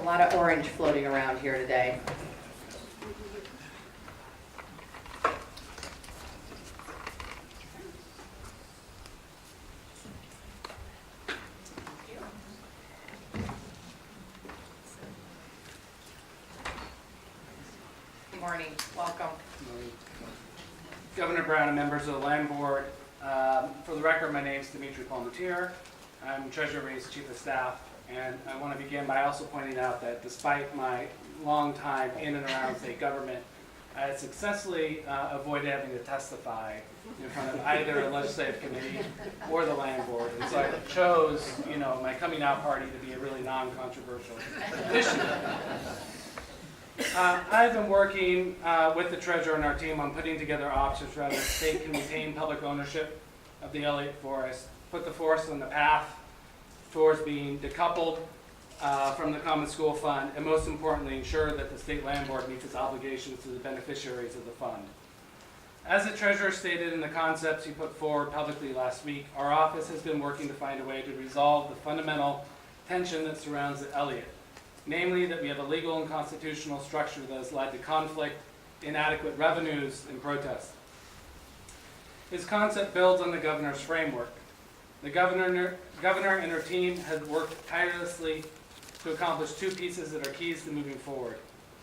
lot of orange floating around here today. Good morning. Welcome. Governor Brown and members of the Land Board, for the record, my name is Dmitri Palmateer. I'm Treasurer Read's Chief of Staff, and I want to begin by also pointing out that despite my long time in and around state government, I had successfully avoided having to testify in front of either a legislative committee or the Land Board, and so I chose, my coming out party to be a really non-controversial issue. I've been working with the Treasurer and our team on putting together options for how the state can retain public ownership of the Elliott Forest, put the forest on the path towards being decoupled from the Common School Fund, and most importantly, ensure that the State Land Board meets its obligations to the beneficiaries of the fund. As the Treasurer stated in the concepts he put forward publicly last week, our office has been working to find a way to resolve the fundamental tension that surrounds the Elliott. Namely, that we have a legal and constitutional structure that has led to conflict, inadequate revenues, and protest. His concept builds on the Governor's framework. The Governor and her team have worked tirelessly to accomplish two pieces that are keys to moving forward.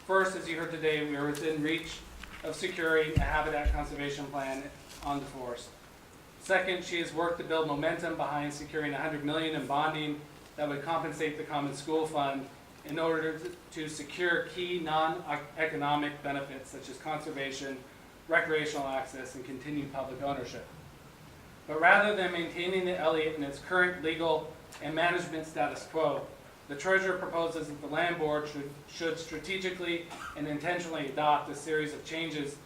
First, as you heard today, we are within reach of securing a habitat conservation plan on the forest. Second, she has worked to build momentum behind securing $100 million in bonding that would compensate the Common School Fund in order to secure key non-economic benefits such as conservation, recreational access, and continued public ownership. But rather than maintaining the Elliott in its current legal and management status quo, the Treasurer proposes that the Land Board should strategically and intentionally adopt a series of changes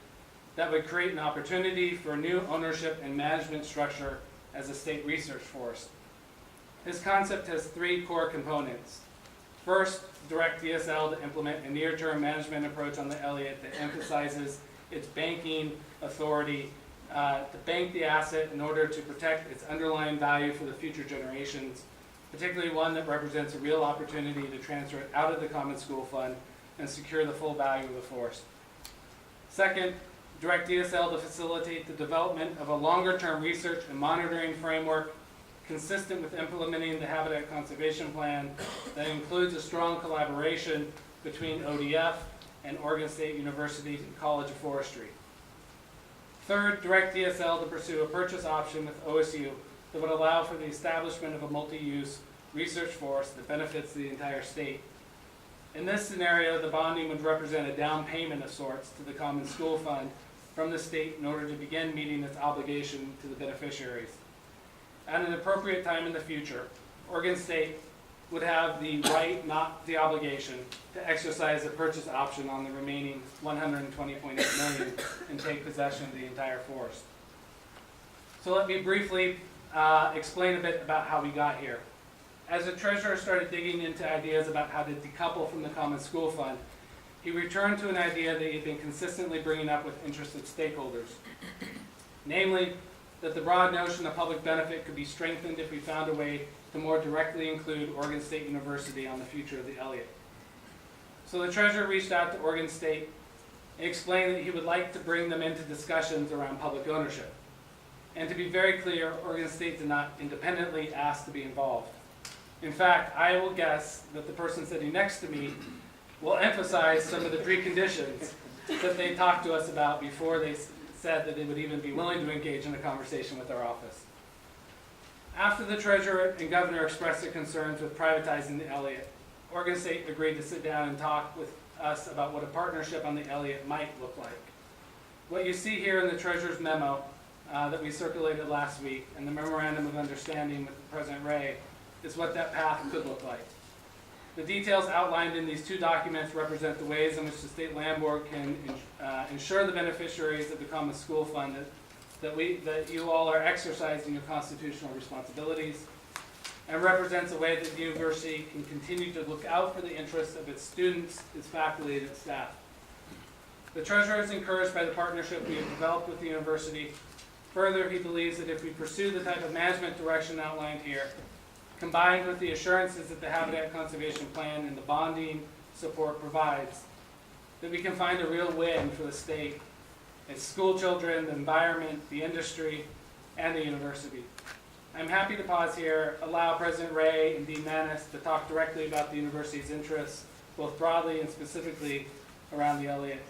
that would create an opportunity for a new ownership and management structure as a state research forest. His concept has three core components. First, direct DSL to implement a near-term management approach on the Elliott that emphasizes its banking authority to bank the asset in order to protect its underlying value for the future generations, particularly one that represents a real opportunity to transfer it out of the Common School Fund and secure the full value of the forest. Second, direct DSL to facilitate the development of a longer-term research and monitoring framework consistent with implementing the Habitat Conservation Plan that includes a strong collaboration between ODF and Oregon State University College of Forestry. Third, direct DSL to pursue a purchase option with OSU that would allow for the establishment of a multi-use research forest that benefits the entire state. In this scenario, the bonding would represent a down payment of sorts to the Common School Fund from the state in order to begin meeting its obligation to the beneficiaries. At an appropriate time in the future, Oregon State would have the right, not the obligation, to exercise a purchase option on the remaining $120.8 million and take possession of the entire forest. So let me briefly explain a bit about how we got here. As the Treasurer started digging into ideas about how to decouple from the Common School Fund, he returned to an idea that he had been consistently bringing up with interested stakeholders. Namely, that the broad notion of public benefit could be strengthened if we found a way to more directly include Oregon State University on the future of the Elliott. So the Treasurer reached out to Oregon State and explained that he would like to bring them into discussions around public ownership. And to be very clear, Oregon State did not independently ask to be involved. In fact, I will guess that the person sitting next to me will emphasize some of the preconditions that they talked to us about before they said that they would even be willing to engage in a conversation with our office. After the Treasurer and Governor expressed their concerns with privatizing the Elliott, Oregon State agreed to sit down and talk with us about what a partnership on the Elliott might look like. What you see here in the Treasurer's memo that we circulated last week and the Memorandum of Understanding with President Ray is what that path could look like. The details outlined in these two documents represent the ways in which the State Land Board can ensure the beneficiaries of the Common School Fund that you all are exercising your constitutional responsibilities, and represents a way that the university can continue to look out for the interests of its students, its faculty, and its staff. The Treasurer is encouraged by the partnership we have developed with the university. Further, he believes that if we pursue the type of management direction outlined here, combined with the assurances that the Habitat Conservation Plan and the bonding support provides, that we can find a real win for the state, its school children, the environment, the industry, and the university. I'm happy to pause here, allow President Ray and Dean Maness to talk directly about the university's interests, both broadly and specifically around the Elliott